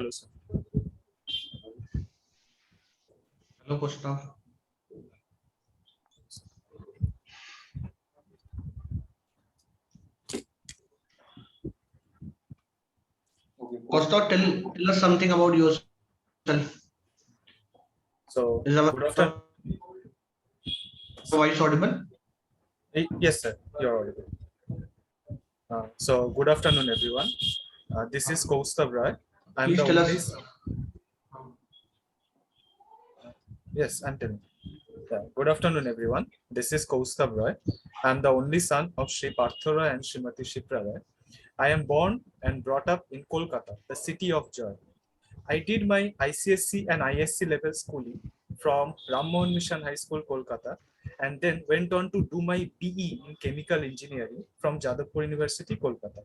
Hello, sir. Hello, Gustav. Gustav, tell us something about yourself. So, Is our good afternoon. voice audible? Yes, sir. You're audible. So, good afternoon, everyone. This is Kaustav Roy. I'm Please the tell only. us. Yes, I'm telling. Good afternoon, everyone. This is Kaustav Roy. I'm the only son of Shri Partha Roy and Srimati Shipra Roy. I am born and brought up in Kolkata, the city of joy. I did my ICSC and ISC level schooling from Ram Mohan Mission High School, Kolkata, and then went on to do my BE in chemical engineering from Jadavpur University, Kolkata.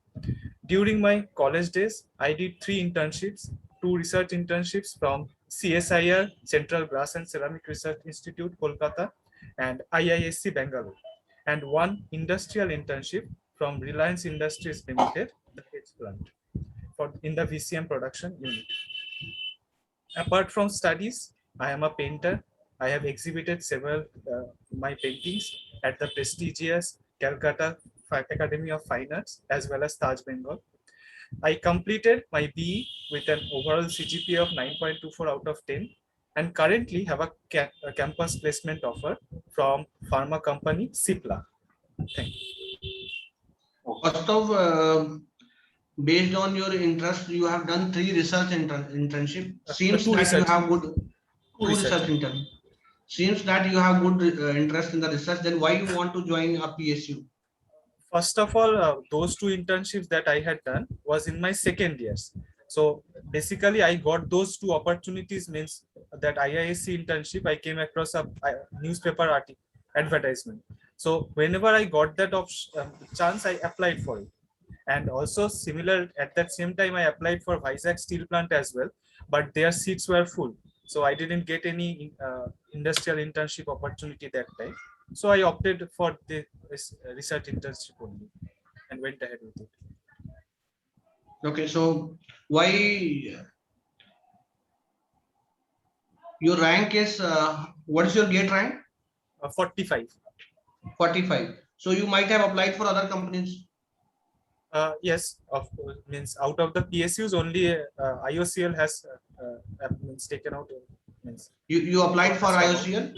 During my college days, I did 3 internships, 2 research internships from CSIR, Central Brass and Ceramic Research Institute, Kolkata, and IISC, Bangalore, and 1 industrial internship from Reliance Industries Limited, the H plant, in the VCM production unit. Apart from studies, I am a painter. I have exhibited several my paintings at the prestigious Calcutta Academy of Fine Arts as well as Taj Bengal. I completed my BE with an overall CGPA of 9.24 out of 10 and currently have a campus placement offer from pharma company Cipla. Thank you. Gustav, based on your interest, you have done 3 research internship. Seems that you have good two research intern. Seems that you have good interest in the research. Then why you want to join a PSU? First of all, those 2 internships that I had done was in my second years. So basically, I got those 2 opportunities. Means that IISC internship, I came across a newspaper article advertisement. So whenever I got that chance, I applied for it. And also similar at that same time, I applied for Vizag steel plant as well, but their seats were full. So I didn't get any industrial internship opportunity that time. So I opted for the research internship only and went ahead with it. Okay, so why your rank is what is your gate rank? 45. 45. So you might have applied for other companies. Yes, of course. Means out of the PSUs, only IOCL has means taken out. Means you applied for IOCL?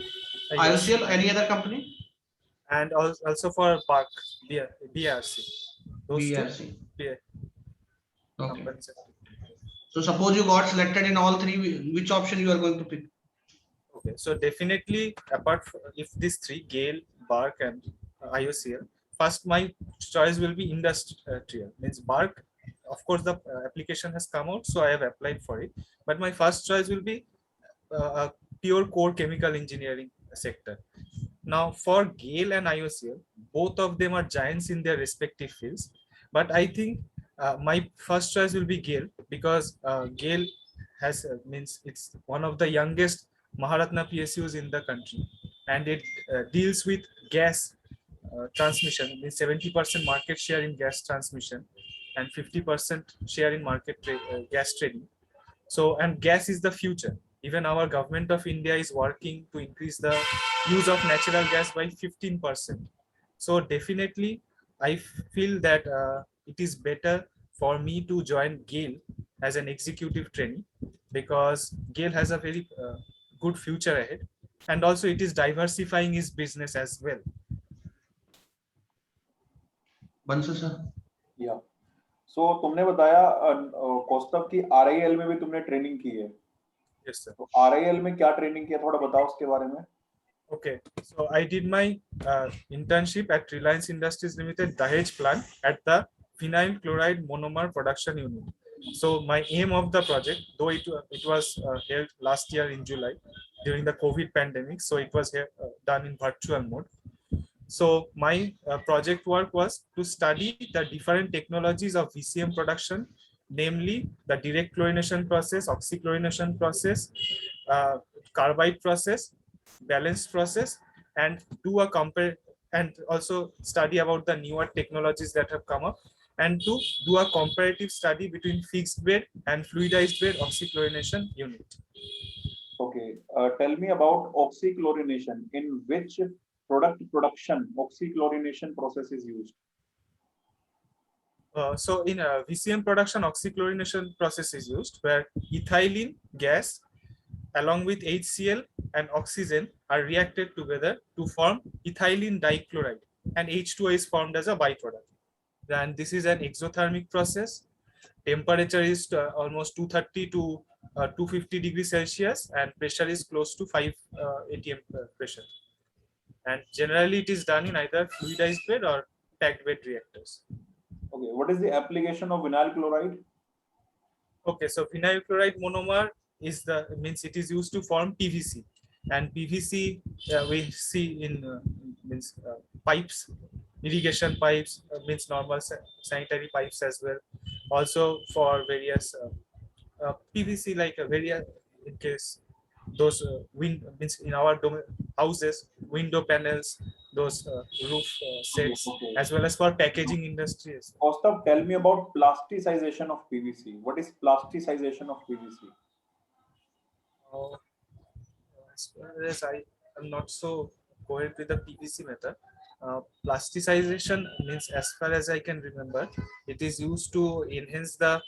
yes. IOCL, any other company? And also for BARC, BRC. Those BRC. 2 Okay. companies. So suppose you got selected in all 3, which option you are going to pick? Okay, so definitely apart from, if these 3, GAIL, BARC and IOCL, first my choice will be industrial. Means BARC, of course the application has come out, so I have applied for it. But my first choice will be a pure core chemical engineering sector. Now for GAIL and IOCL, both of them are giants in their respective fields. But I think my first choice will be GAIL because GAIL has means it's one of the youngest Maharatna PSUs in the country, and it deals with gas transmission. Means 70% market share in gas transmission and 50% share in gas trading. So, and gas is the future. Even our government of India is working to increase the use of natural gas by 15%. So definitely, I feel that it is better for me to join GAIL as an executive trainee because GAIL has a very good future ahead, and also it is diversifying its business as well. Bansal sir. Yeah. So तुमने बताया कौस्तव की RIL में भी तुमने training की है. Yes sir. तो RIL में क्या ट्रेनिंग किया, थोड़ा बताओ उसके बारे में. Okay, so I did my internship at Reliance Industries Limited, Dahej plant at the phenyl chloride monomer production unit. So my aim of the project, though it was held last year in July during the COVID pandemic, so it was done in virtual mode. So my project work was to study the different technologies of VCM production, namely the direct chlorination process, oxychlorination process, carbide process, balanced process, and do a compare and also study about the newer technologies that have come up and to do a comparative study between fixed bed and fluidized bed oxychlorination unit. Okay, tell me about oxychlorination. In which product production oxychlorination process is used? So in VCM production, oxychlorination process is used where ethylene gas along with HCl and oxygen are reacted together to form ethylene dichloride, and H2O is formed as a byproduct. And this is an exothermic process. Temperature is almost 230 to 250 degrees Celsius, and pressure is close to 5 atm pressure. And generally it is done in either fluidized bed or packed bed reactors. Okay, what is the application of vinyl chloride? Okay, so vinyl chloride monomer is means it is used to form PVC, and PVC we see in pipes, irrigation pipes, means normal sanitary pipes as well. Also for various PVC like various in case those wind means in our houses, window panels, those roof sets, Okay. as well as for packaging industries. Kaustav, tell me about plasticization of PVC. What is plasticization of PVC? As far as I am not so coherent with the PVC method. Plasticization means, as far as I can remember, it is used to enhance the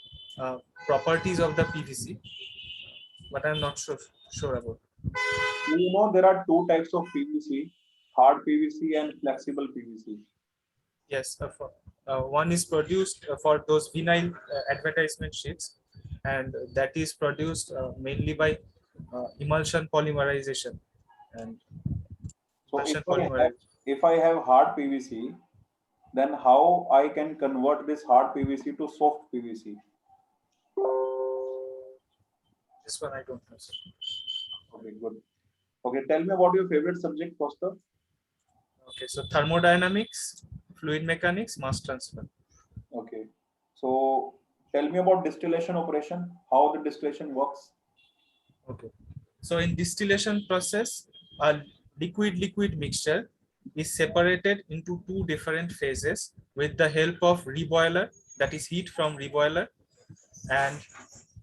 properties of the PVC, but I'm not sure about. You know there are two types of PVC, hard PVC and flexible PVC. Yes, one is produced for those vinyl advertisement sheets, and that is produced mainly by emulsion polymerization. And So emulsion if I have hard PVC, then how I can convert this hard PVC to soft PVC? This one I don't know. Okay, good. Okay, tell me about your favorite subject, Kaustav. Okay, so thermodynamics, fluid mechanics, mass transfer. Okay, so tell me about distillation operation, how the distillation works. Okay, so in distillation process, a liquid-liquid mixture is separated into two different phases with the help of reboiler, that is heat from reboiler, and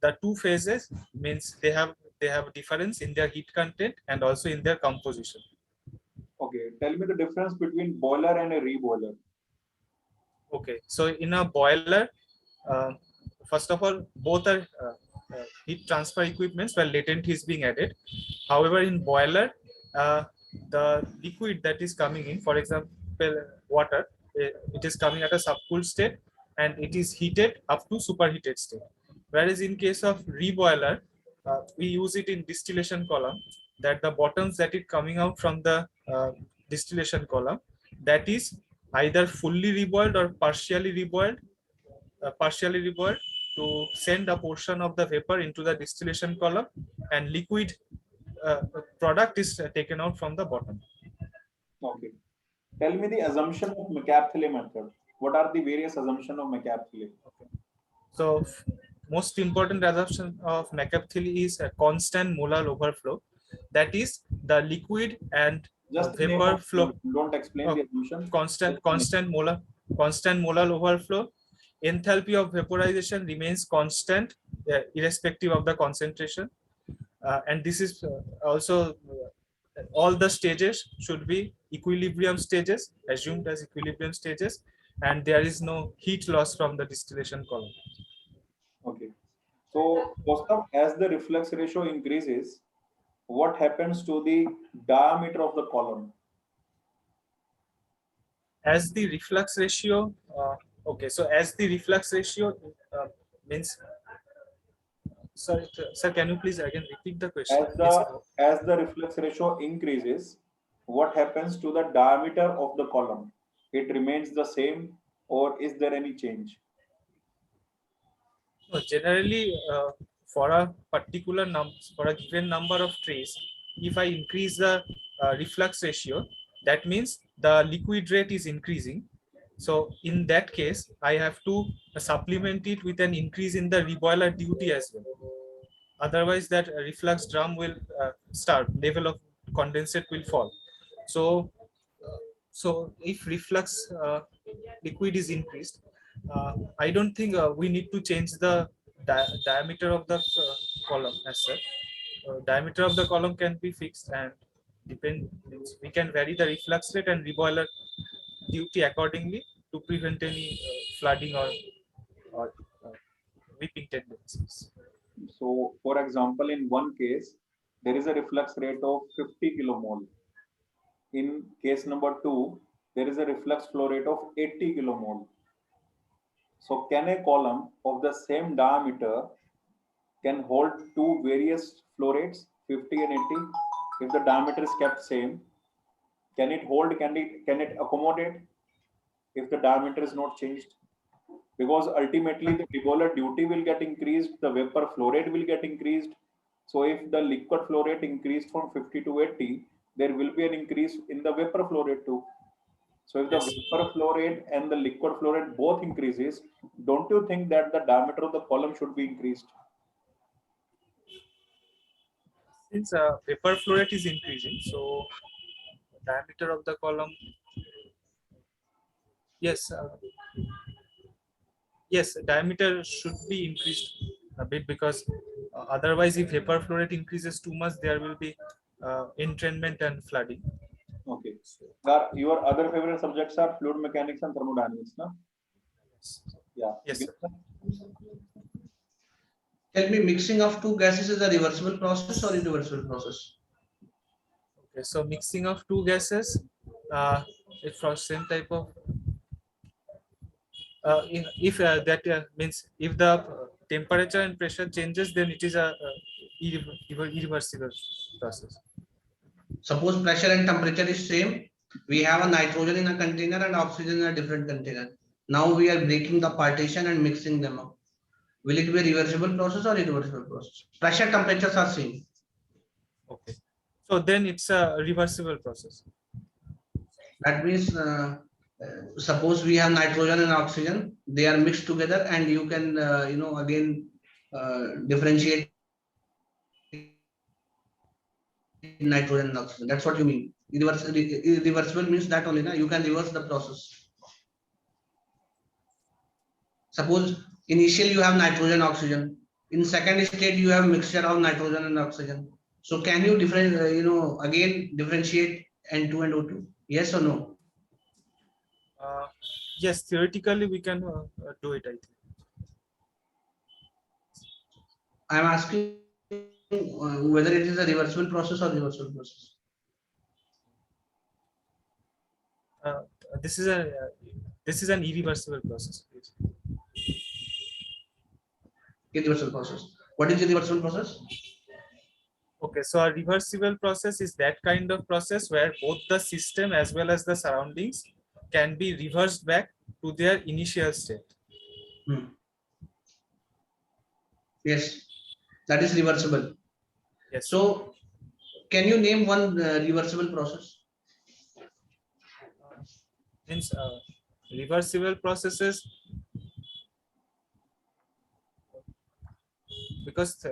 the two phases means they have difference in their heat content and also in their composition. Okay, tell me the difference between boiler and a reboiler. Okay, so in a boiler, first of all, both are heat transfer equipments where latent heat is being added. However, in boiler, the liquid that is coming in, for example, water, it is coming at a subcooled state and it is heated up to superheated state. Whereas in case of reboiler, we use it in distillation column, that the bottoms that is coming out from the distillation column, that is either fully reboiled or partially reboiled to send a portion of the vapor into the distillation column, and liquid product is taken out from the bottom. Okay. Tell me the assumption of McCabe-Thiele method. What are the various assumptions of McCabe-Thiele? Okay. So most important assumption of McCabe-Thiele is a constant molar overflow. That is the liquid and Just vapor flow. Don't explain the assumption. Constant molar overflow. Enthalpy of vaporization remains constant irrespective of the concentration, and this is also all the stages should be equilibrium stages, assumed as equilibrium stages, and there is no heat loss from the distillation column. Okay. So, Kaustav, as the reflux ratio increases, what happens to the diameter of the column? As the reflux ratio, okay, so as the reflux ratio means, sorry, sir, can you please again repeat the question? As the reflux ratio increases, what happens to the diameter of the column? It remains the same, or is there any change? Generally, for a particular for a given number of trays, if I increase the reflux ratio, that means the liquid rate is increasing. So in that case, I have to supplement it with an increase in the reboiler duty as well. Otherwise, that reflux drum will start, level of condensate will fall. So, so if reflux liquid is increased, I don't think we need to change the diameter of the column as such. Diameter of the column can be fixed, and we can vary the reflux rate and reboiler duty accordingly to prevent any flooding or weeping tendencies. So, for example, in one case, there is a reflux rate of 50 kilomole. In case number 2, there is a reflux flow rate of 80 kilomole. So, can a column of the same diameter can hold two various flow rates, 50 and 80, if the diameter is kept same? Can it hold? Can it accommodate if the diameter is not changed? Because ultimately the reboiler duty will get increased, the vapor flow rate will get increased. So if the liquid flow rate increased from 50 to 80, there will be an increase in the vapor flow rate too. So if the vapor flow rate and the liquid flow rate both increases, don't you think that the diameter of the column should be increased? Since vapor flow rate is increasing, so diameter of the column, yes, yes, diameter should be increased a bit, because otherwise, if vapor flow rate increases too much, there will be entrainment and flooding. Okay. Your other favorite subjects are fluid mechanics and thermodynamics, no? Yeah. Yes, sir. Tell me, mixing of two gases is a reversible process or irreversible process? Okay, so mixing of two gases, if for same type of, if that means if the temperature and pressure changes, then it is a irreversible process. Suppose pressure and temperature is same. We have a nitrogen in a container and oxygen in a different container. Now we are breaking the partition and mixing them up. Will it be a reversible process or irreversible process? Pressure temperatures are same. Okay, so then it's a reversible process. That means suppose we have nitrogen and oxygen, they are mixed together, and you can again differentiate nitrogen and oxygen. That's what you mean. Irreversible means that only, na? You can reverse the process. Suppose initially you have nitrogen, oxygen. In second state you have mixture of nitrogen and oxygen. So can you again differentiate N2 and O2? Yes or no? Yes, theoretically we can do it, I think. I am asking whether it is a reversible process or reversible process. This is an irreversible process. Irreversible process. What is the reversible process? Okay, so a reversible process is that kind of process where both the system as well as the surroundings can be reversed back to their initial state. Yes, that is reversible. Yes. So, can you name one reversible process? Means reversible processes, because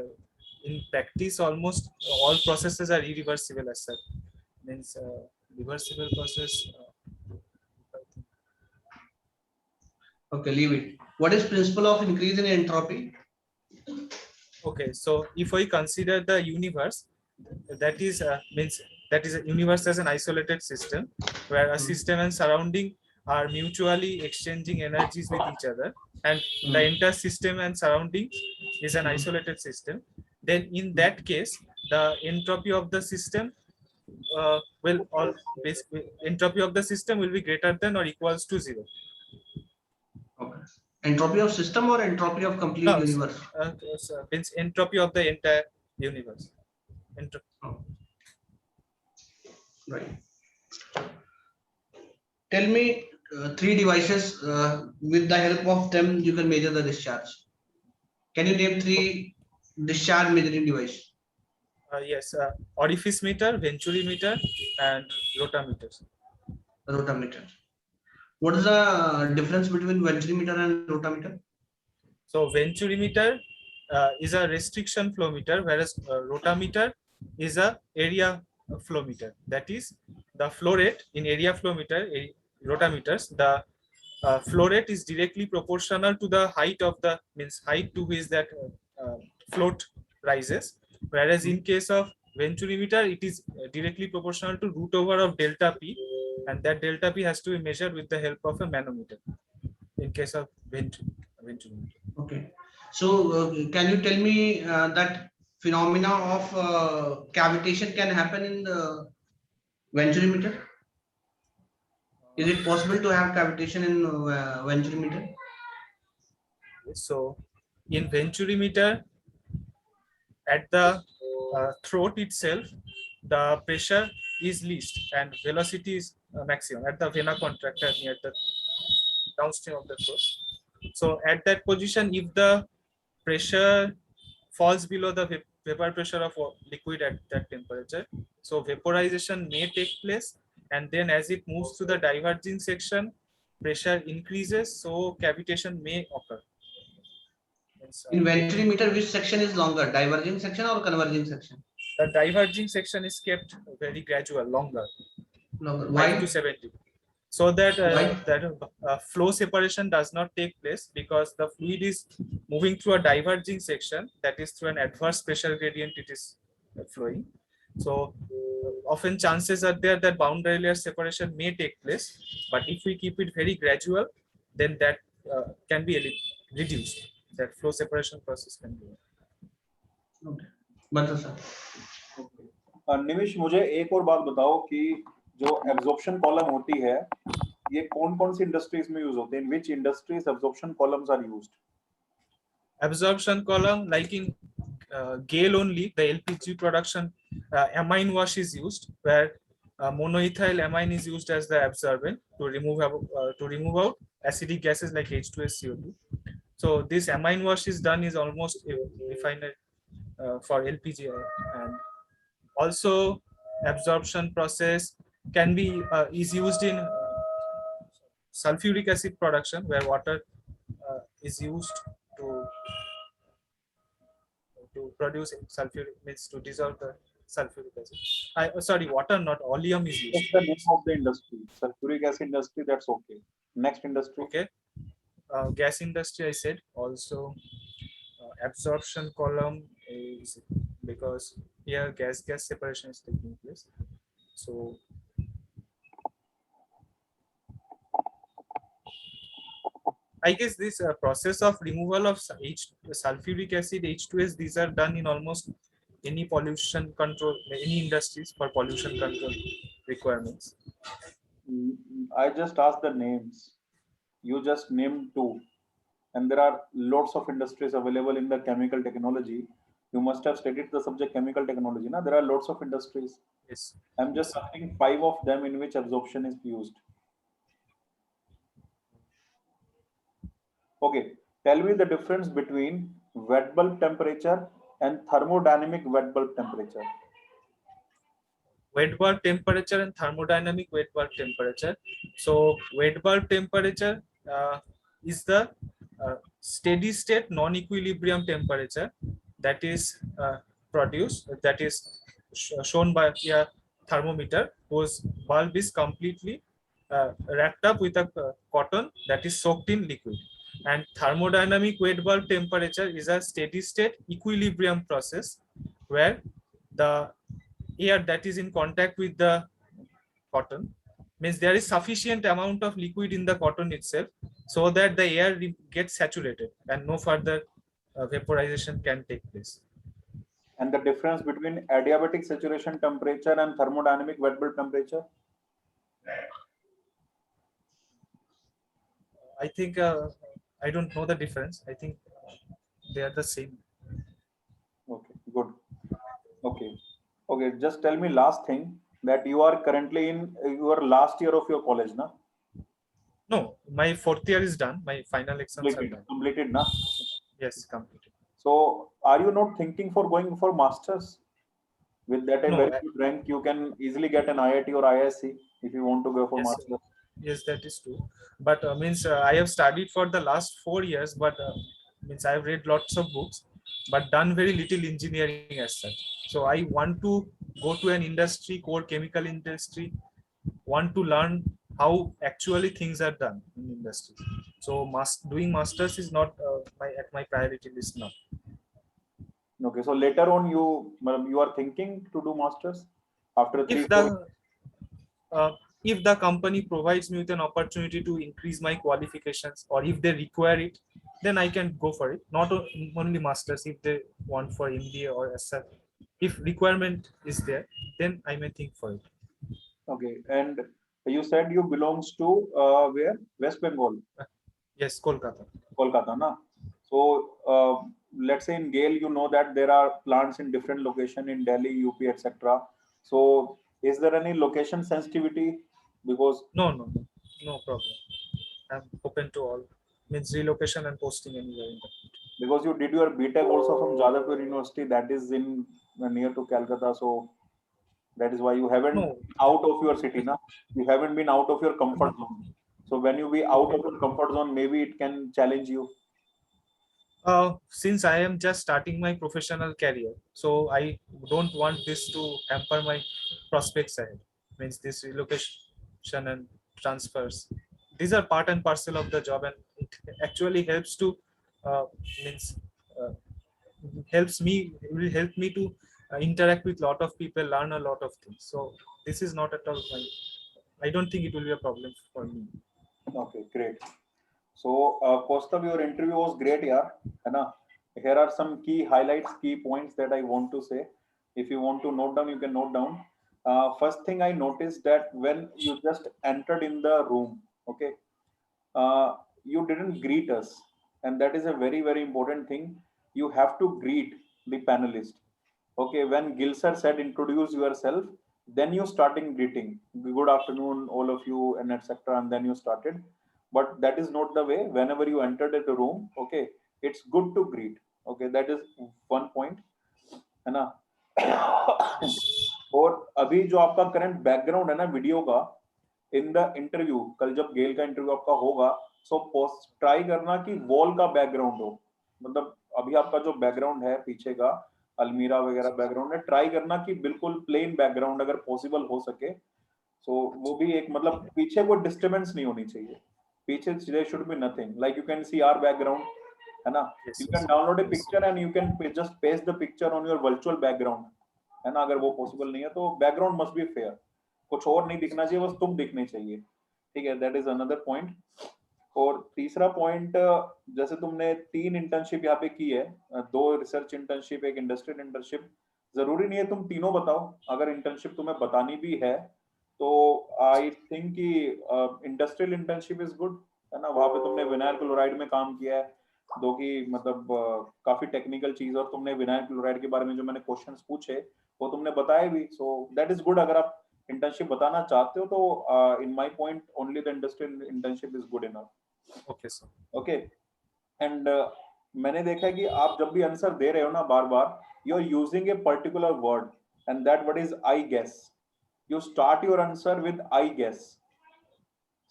in practice almost all processes are irreversible as such. Means reversible process. Okay, leave it. What is principle of increase in entropy? Okay, so if we consider the universe, that is means that is a universe as an isolated system where a system and surrounding are mutually exchanging energies with each other, and the entire system and surrounding is an isolated system, then in that case the entropy of the system entropy of the system will be greater than or equals to 0. Okay. Entropy of system or entropy of complete No, universe? so means entropy of the entire universe. Right. Tell me 3 devices with the help of them you can measure the discharge. Can you name 3 discharge measuring device? Yes, orifice meter, venturi meter, and rotameters. Rotameter. What is the difference between venturi meter and rotameter? So venturi meter is a restriction flow meter, whereas rotameter is a area flow meter. That is the flow rate in area flow meter, rotameters. The flow rate is directly proportional to the height of the height to which that float rises, whereas in case of venturimeter it is directly proportional to root over of delta p, and that delta p has to be measured with the help of a manometer in case of venturimeter. Okay. So can you tell me that phenomena of cavitation can happen in the venturimeter? Is it possible to have cavitation in venturimeter? So in venturimeter, at the throat itself, the pressure is least and velocity is maximum at the vena contracta near the downstream of the throat. So at that position, if the pressure falls below the vapor pressure of liquid at that temperature, so vaporization may take place, and then as it moves to the diverging section, pressure increases, so cavitation may occur. In venturimeter, which section is longer, diverging section or converging section? The diverging section is kept very gradual, longer, Longer. 5 Why? to 70, so that Why? flow separation does not take place, because the fluid is moving through a diverging section, that is through an adverse pressure gradient it is flowing. So often chances are there that boundary layer separation may take place, but if we keep it very gradual, then that can be reduced. That flow separation process can be. Okay. बता sir. निमिष, मुझे एक और बात बताओ कि जो absorption column होती है, ये कौन-कौन सी इंडस्ट्रीज में यूज होते हैं? In which industries absorption columns are used? Absorption column, like in GAIL only, the LPG production, amine wash is used, where monoethyl amine is used as the absorbent to remove out acidic gases like H2S, CO2. So this amine wash is done is almost refined for LPG, and also absorption process can be is used in sulfuric acid production, where water is used to produce sulfuric, means to dissolve the sulfuric acid. Sorry, water, not oleum is used. What's the name of the industry? Sulfuric acid industry, that's okay. Next industry. Okay. Gas industry, I said. Also absorption column is, because here gas separation is taking place. So I guess this process of removal of sulfuric acid, H2S, these are done in almost any pollution control, any industries for pollution control requirements. I just asked the names. You just named two, and there are lots of industries available in the chemical technology. You must have studied the subject chemical technology. Now there are lots of industries. Yes. I'm just asking 5 of them in which absorption is used. Okay, tell me the difference between wet bulb temperature and thermodynamic wet bulb temperature. Wet bulb temperature and thermodynamic wet bulb temperature. So wet bulb temperature is the steady state non-equilibrium temperature that is produced, that is shown by a thermometer whose bulb is completely wrapped up with a cotton that is soaked in liquid. And thermodynamic wet bulb temperature is a steady state equilibrium process, where the air that is in contact with the cotton, means there is sufficient amount of liquid in the cotton itself, so that the air gets saturated and no further vaporization can take place. And the difference between adiabatic saturation temperature and thermodynamic wet bulb temperature? I think I don't know the difference. I think they are the same. Okay, good. Okay, just tell me last thing, that you are currently in your last year of your college, na? No, my 4th year is done. My final exams are done. Completed, na? Yes, completed. So, are you not thinking for going for masters? With that No, very good rank, you can easily get an IIT or IISc if you want to go for masters. Yes, that is true. But I have studied for the last 4 years, but I have read lots of books, but done very little engineering as such. So I want to go to an industry, core chemical industry, want to learn how actually things are done in industry. So doing masters is not at my priority list now. Okay, so later on you are thinking to do masters after If 3-4 years? uh, if the company provides me with an opportunity to increase my qualifications, or if they require it, then I can go for it. Not only masters, if they want for MBA or SF, if requirement is there, then I may think for it. Okay, and you said you belongs to where? West Bengal, Yes, Kolkata. Kolkata, na? So let's say in GAIL, you know that there are plants in different location in Delhi, UP, etc. So is there any location sensitivity? Because No, no, no, no problem. I'm open to all. Means relocation and posting anywhere in the you did your BTech also from Jadavpur University, that is in near to Calcutta. So that is why you haven't no. out of your city, na? You haven't been out of your comfort zone. So when you be out of your comfort zone, maybe it can challenge you. Since I am just starting my professional career, so I don't want this to hamper my prospects ahead. Means this relocation and transfers, these are part and parcel of the job, and it actually helps to uh, means uh, helps me it will help me to interact with lot of people, learn a lot of things. So this is not at all I don't think it will be a problem for me. Okay, great. So, Kaustav, your interview was great, yeah. है ना? Here are some key highlights, key points that I want to say. If you want to note down, you can note down. First thing I noticed that when you just entered in the room, okay, you didn't greet us, and that is a very very important thing. You have to greet the panelist. Okay, when Gil sir said introduce yourself, then you starting greeting. Good afternoon, all of you, and etc. And then you started. But that is not the way. Whenever you entered the room, okay, it's good to greet. Okay, that is one point, है ना? और अभी जो आपका current background है ना video का, in the interview, कल जब गेल का इंटरव्यू आपका होगा, सो ट्राई करना कि वॉल का बैकग्राउंड हो. मतलब अभी आपका जो बैकग्राउंड है पीछे का अलमीरा वगैरह बैकग्राउंड है, ट्राई करना कि बिल्कुल प्लेन बैकग्राउंड अगर पॉसिबल हो सके. सो वो भी एक मतलब पीछे कोई डिस्टर्बेंस नहीं होनी चाहिए. पीछे there should be nothing, like you can see our background, है ना? Yes, you can yes, download a yes. Picture and you can just paste the picture on your virtual background, है ना? अगर वो पॉसिबल नहीं है तो बैकग्राउंड मस्ट बी फेयर. कुछ और नहीं दिखना चाहिए, बस तुम दिखने चाहिए. ठीक है, दैट इज अनदर पॉइंट. और तीसरा पॉइंट, जैसे तुमने 3 इंटर्नशिप यहाँ पे की है, 2 रिसर्च इंटर्नशिप, एक इंडस्ट्रियल इंटर्नशिप. जरूरी नहीं है तुम तीनों बताओ. अगर इंटर्नशिप तुम्हें बतानी भी है तो आई थिंक कि इंडस्ट्रियल इंटर्नशिप इज गुड, है ना? वहां पे तुमने विनाइल क्लोराइड में काम किया है, दो की मतलब काफी टेक्निकल चीज, और तुमने विनाइल क्लोराइड के बारे में जो मैंने क्वेश्चंस पूछे वो तुमने बताए भी. So that is good. अगर आप इंटर्नशिप बताना चाहते हो तो in my point only the industrial internship is good enough. Okay, sir. Okay, and मैंने देखा है कि आप जब भी आंसर दे रहे हो ना, बार बार you are using a particular word, and that word is I guess. You start your answer with I guess.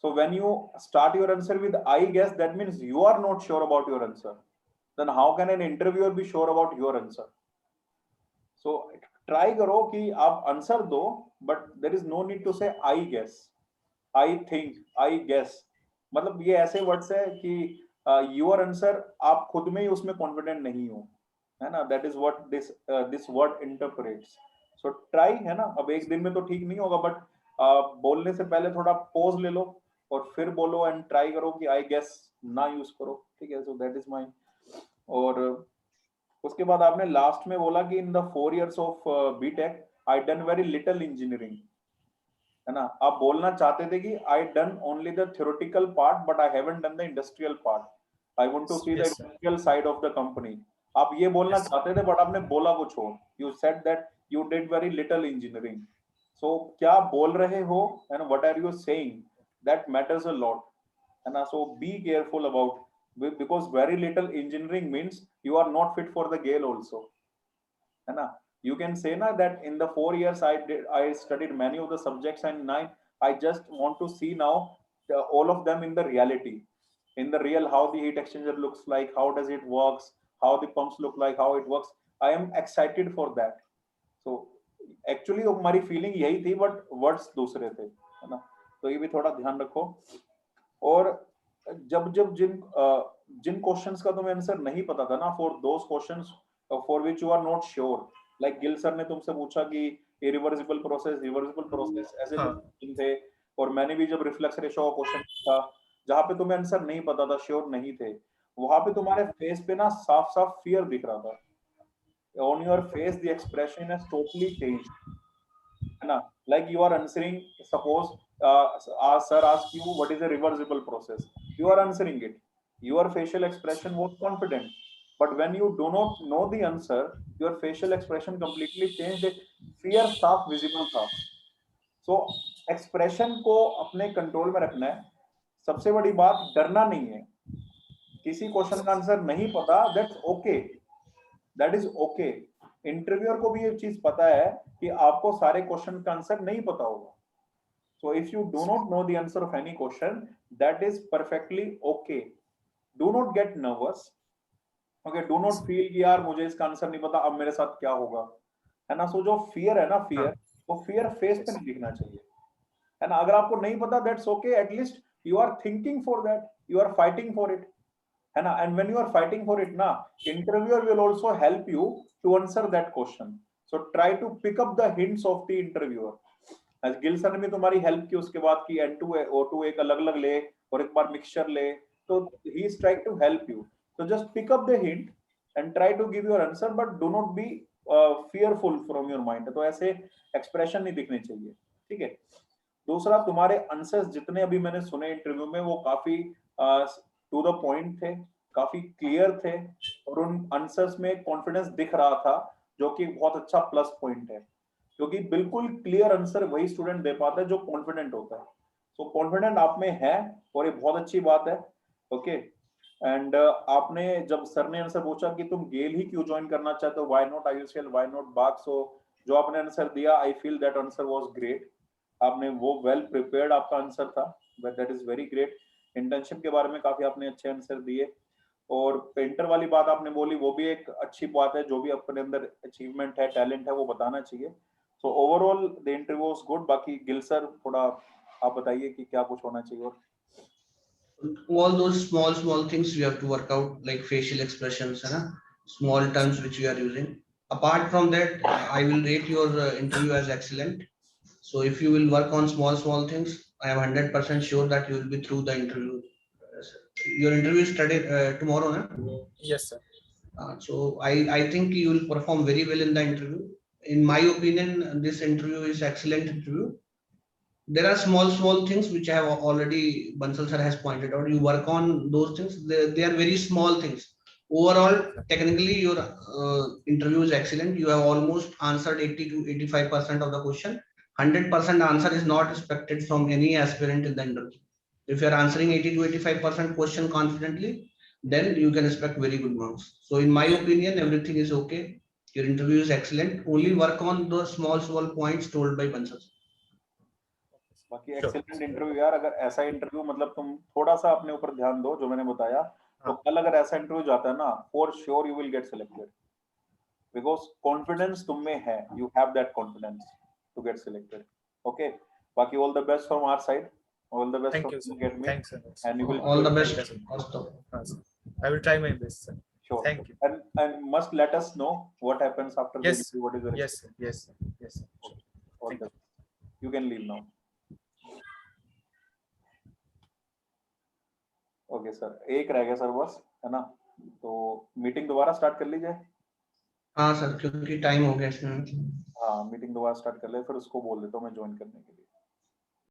So when you start your answer with I guess, that means you are not sure about your answer. Then how can an interviewer be sure about your answer? So try करो कि आप answer दो, but there is no need to say I guess, I think, I guess. मतलब ये ऐसे words है कि your answer आप खुद में ही उसमें कॉन्फिडेंट नहीं हो, है ना? That is what this word interprets. So try, है ना? अब एक दिन में तो ठीक नहीं होगा, बट बोलने से पहले थोड़ा पॉज ले लो और फिर बोलो, एंड ट्राई करो कि आई गेस ना यूज करो. ठीक है, सो दैट इज माय. और उसके बाद आपने लास्ट में बोला कि in the 4 years of BTech I done very little engineering, है ना? आप बोलना चाहते थे कि I done only the theoretical part but I haven't done the industrial part. I want to see the Yes, sir. Industrial side of the company. आप ये बोलना Yes, चाहते थे बट आपने बोला कुछ और. You said that you did very little engineering. So क्या आप बोल रहे हो and what are you saying, that matters a lot, है ना? So be careful about, because very little engineering means you are not fit for the GAIL also, है ना? You can say na that in the 4 years I studied many of the subjects, and now I just want to see now all of them in the reality, in the real, how the heat exchanger looks like, how does it works, how the pumps look like, how it works. I am excited for that. So actually हमारी feeling यही थी, but words दूसरे थे, है ना? तो ये भी थोड़ा ध्यान रखो। और जब जब जिन क्वेश्चंस का तुम्हें आंसर नहीं पता था ना, for those questions for which you are not sure, like Gill sir ने तुमसे पूछा कि रिवर्सिबल प्रोसेस ऐसे हाँ. क्वेश्चन थे, और मैंने भी जब रिफ्लेक्स रेशो का क्वेश्चन था जहां पे तुम्हें आंसर नहीं पता था, श्योर नहीं थे, वहां पे तुम्हारे फेस पे ना साफ साफ फियर दिख रहा था। On your face the expression has totally changed, है ना? Like you are answering, suppose sir ask you what is a reversible process, you are answering it, your facial expression was confident, but when you do not know the answer, your facial expression completely changed, fear साफ visible था। so expression को अपने control में रखना है। सबसे बड़ी बात, डरना नहीं है। किसी क्वेश्चन का आंसर नहीं पता, that's okay, that is okay. Interviewer को भी ये चीज पता है कि आपको सारे क्वेश्चन का आंसर नहीं पता होगा। So if you do not know the answer of any question, that is perfectly okay. Do not get nervous. Okay, do not feel कि यार मुझे इसका आंसर नहीं पता, अब मेरे साथ क्या होगा, है ना? So जो fear है ना, fear, वो fear face पे नहीं दिखना चाहिए, है ना? अगर आपको नहीं पता, that's okay. At least you are thinking for that, you are fighting for it, है ना? And when you are fighting for it, ना, interviewer will also help you to answer that question. So try to pick up the hints of the interviewer. Gill sir ने भी तुम्हारी help की उसके बाद की N2 O2 एक अलग अलग ले और एक बार मिक्सचर ले, तो he is trying to help you. So just pick up the hint and try to give your answer, but do not be fearful from your mind. तो ऐसे एक्सप्रेशन नहीं दिखने चाहिए, ठीक है? दूसरा, तुम्हारे आंसर्स जितने अभी मैंने सुने इंटरव्यू में, वो काफी टू द पॉइंट थे, काफी क्लियर थे, और उन आंसर्स में कॉन्फिडेंस दिख रहा था, जो कि बहुत अच्छा प्लस पॉइंट है, क्योंकि बिल्कुल क्लियर आंसर वही स्टूडेंट दे पाता है जो कॉन्फिडेंट होता है। सो कॉन्फिडेंट आप में है, और ये बहुत अच्छी बात है। ओके, एंड आपने जब सर ने आंसर पूछा कि तुम गेल ही क्यों ज्वाइन करना चाहते हो, why not IUCL, why not बाग, सो जो आपने आंसर दिया, I feel that answer was great. आपने वो वेल प्रिपेयर्ड आपका आंसर था, but that is very great. Internship के बारे में काफी आपने अच्छे आंसर दिए, और पेंटर वाली बात आपने बोली, वो भी एक अच्छी बात है। जो भी अपने अंदर अचीवमेंट है, टैलेंट है, वो बताना चाहिए। So overall the interview was good. बाकी गिल सर थोड़ा आप बताइए कि क्या कुछ होना चाहिए और all those small things we have to work out, like facial expressions, है ना, small terms which we are using. Apart from that, I will rate your interview as excellent. So if you will work on small things, I am 100% sure that you will be through the interview. Your interview is studied tomorrow, na? Yes, sir. So I think you will perform very well in the interview. In my opinion, this interview is excellent interview. There are small things which I have already, Bansal sir has pointed out. You work on those things. They are very small things. Overall, technically, your interview is excellent. You have almost answered 80 to 85% of the question. 100% answer is not expected from any aspirant in the interview. If you are answering 80 to 85% question confidently, then you can expect very good marks. So in my opinion, everything is okay. Your interview is excellent. Only work on those small points told by Bansal. बाकी excellent interview यार। अगर ऐसा interview, मतलब तुम थोड़ा सा अपने ऊपर ध्यान दो जो मैंने बताया, तो कल अगर ऐसा इंटरव्यू जाता है ना, for sure you will get selected, because confidence तुम में है, you have that confidence to get selected. Okay, बाकी all the best from our side, all the best from get me, and you will all the best. I will try my best, sir. Sure. Thank you. And must let us know what happens after the interview. What is the yes, sir. Yes, sir. Yes, sir. okay. All the, you can leave now. Okay sir, एक रह गया sir बस, है ना? तो meeting दोबारा start कर लीजिए। हाँ सर, क्योंकि टाइम हो गया इसमें। हाँ, मीटिंग दोबारा स्टार्ट कर ले, फिर उसको बोल देता हूँ मैं ज्वाइन करने के लिए।